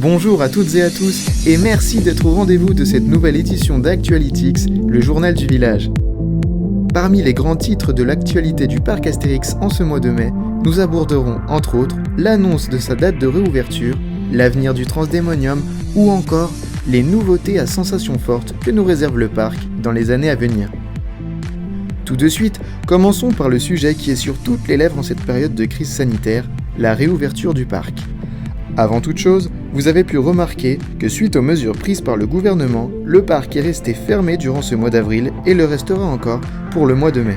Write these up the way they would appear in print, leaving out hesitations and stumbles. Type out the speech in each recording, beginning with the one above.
Bonjour à toutes et à tous, et merci d'être au rendez-vous de cette nouvelle édition d'Actualitix, le journal du village. Parmi les grands titres de l'actualité du parc Astérix en ce mois de mai, nous aborderons, entre autres, l'annonce de sa date de réouverture, l'avenir du Transdémonium, ou encore les nouveautés à sensations fortes que nous réserve le parc dans les années à venir. Tout de suite, commençons par le sujet qui est sur toutes les lèvres en cette période de crise sanitaire, la réouverture du parc. Avant toute chose, vous avez pu remarquer que suite aux mesures prises par le gouvernement, le parc est resté fermé durant ce mois d'avril et le restera encore pour le mois de mai.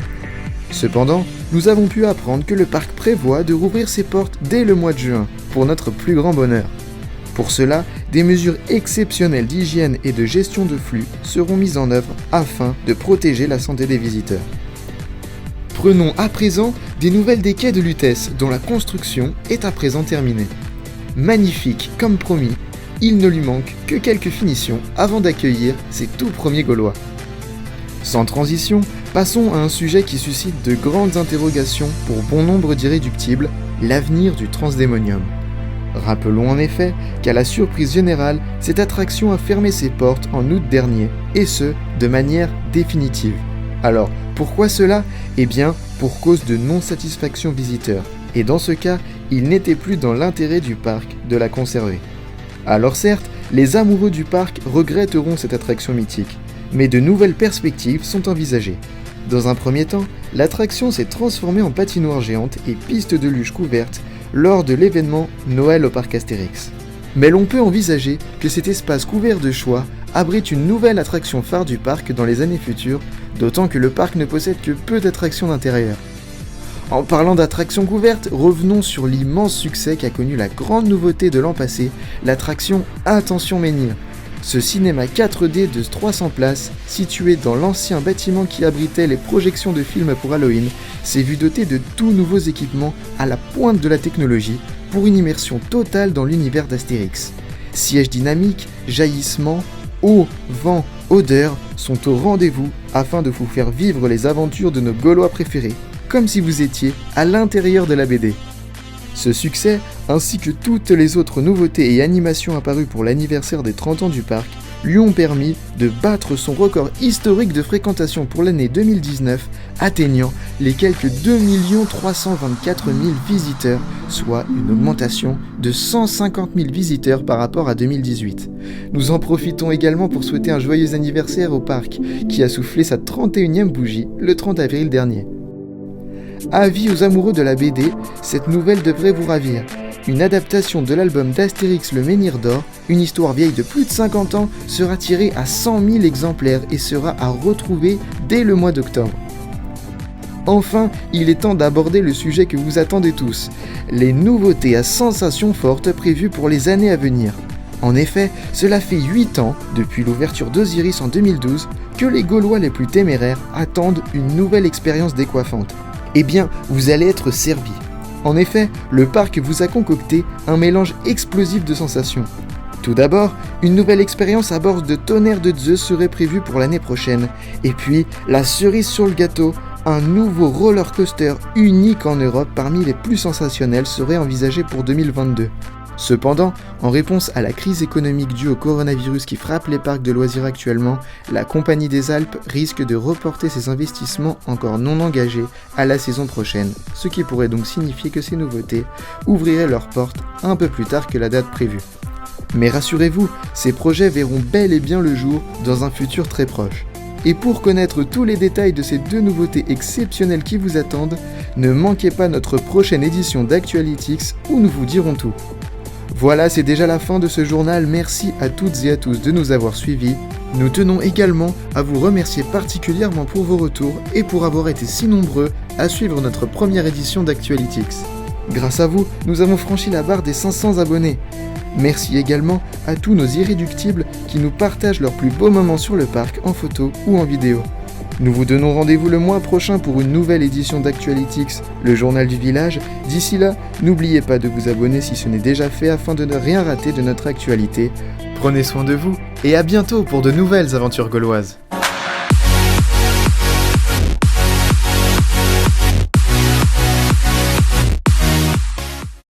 Cependant, nous avons pu apprendre que le parc prévoit de rouvrir ses portes dès le mois de juin, pour notre plus grand bonheur. Pour cela, des mesures exceptionnelles d'hygiène et de gestion de flux seront mises en œuvre afin de protéger la santé des visiteurs. Prenons à présent des nouvelles des quais de Lutèce, dont la construction est à présent terminée. Magnifique comme promis, il ne lui manque que quelques finitions avant d'accueillir ses tout premiers Gaulois. Sans transition, passons à un sujet qui suscite de grandes interrogations pour bon nombre d'irréductibles, l'avenir du Transdémonium. Rappelons en effet qu'à la surprise générale, cette attraction a fermé ses portes en août dernier, et ce, de manière définitive. Alors, pourquoi cela ? Eh bien, pour cause de non-satisfaction visiteur. Et dans ce cas, il n'était plus dans l'intérêt du parc de la conserver. Alors certes, les amoureux du parc regretteront cette attraction mythique, mais de nouvelles perspectives sont envisagées. Dans un premier temps, l'attraction s'est transformée en patinoire géante et piste de luge couverte lors de l'événement Noël au parc Astérix. Mais l'on peut envisager que cet espace couvert de choix abrite une nouvelle attraction phare du parc dans les années futures, d'autant que le parc ne possède que peu d'attractions d'intérieur. En parlant d'attractions couvertes, revenons sur l'immense succès qu'a connu la grande nouveauté de l'an passé, l'attraction Attention Menhir. Ce cinéma 4D de 300 places, situé dans l'ancien bâtiment qui abritait les projections de films pour Halloween, s'est vu doté de tout nouveaux équipements à la pointe de la technologie pour une immersion totale dans l'univers d'Astérix. Sièges dynamiques, jaillissements, eau, vent, odeur sont au rendez-vous afin de vous faire vivre les aventures de nos Gaulois préférés, comme si vous étiez à l'intérieur de la BD. Ce succès, ainsi que toutes les autres nouveautés et animations apparues pour l'anniversaire des 30 ans du parc, lui ont permis de battre son record historique de fréquentation pour l'année 2019, atteignant les quelques 2 324 000 visiteurs, soit une augmentation de 150 000 visiteurs par rapport à 2018. Nous en profitons également pour souhaiter un joyeux anniversaire au parc, qui a soufflé sa 31e bougie le 30 avril dernier. Avis aux amoureux de la BD, cette nouvelle devrait vous ravir. Une adaptation de l'album d'Astérix Le Menhir d'Or, une histoire vieille de plus de 50 ans, sera tirée à 100 000 exemplaires et sera à retrouver dès le mois d'octobre. Enfin, il est temps d'aborder le sujet que vous attendez tous, les nouveautés à sensations fortes prévues pour les années à venir. En effet, cela fait 8 ans, depuis l'ouverture d'Osiris en 2012, que les Gaulois les plus téméraires attendent une nouvelle expérience décoiffante. Eh bien, vous allez être servis. En effet, le parc vous a concocté un mélange explosif de sensations. Tout d'abord, une nouvelle expérience à bord de Tonnerre de Zeus serait prévue pour l'année prochaine. Et puis, la cerise sur le gâteau, un nouveau roller coaster unique en Europe parmi les plus sensationnels serait envisagé pour 2022. Cependant, en réponse à la crise économique due au coronavirus qui frappe les parcs de loisirs actuellement, la Compagnie des Alpes risque de reporter ses investissements encore non engagés à la saison prochaine, ce qui pourrait donc signifier que ces nouveautés ouvriraient leurs portes un peu plus tard que la date prévue. Mais rassurez-vous, ces projets verront bel et bien le jour dans un futur très proche. Et pour connaître tous les détails de ces deux nouveautés exceptionnelles qui vous attendent, ne manquez pas notre prochaine édition d'Actualitix où nous vous dirons tout. Voilà, c'est déjà la fin de ce journal, merci à toutes et à tous de nous avoir suivis. Nous tenons également à vous remercier particulièrement pour vos retours et pour avoir été si nombreux à suivre notre première édition d'Actualitix. Grâce à vous, nous avons franchi la barre des 500 abonnés. Merci également à tous nos irréductibles qui nous partagent leurs plus beaux moments sur le parc en photo ou en vidéo. Nous vous donnons rendez-vous le mois prochain pour une nouvelle édition d'Actualitix, le journal du village. D'ici là, n'oubliez pas de vous abonner si ce n'est déjà fait afin de ne rien rater de notre actualité. Prenez soin de vous et à bientôt pour de nouvelles aventures gauloises.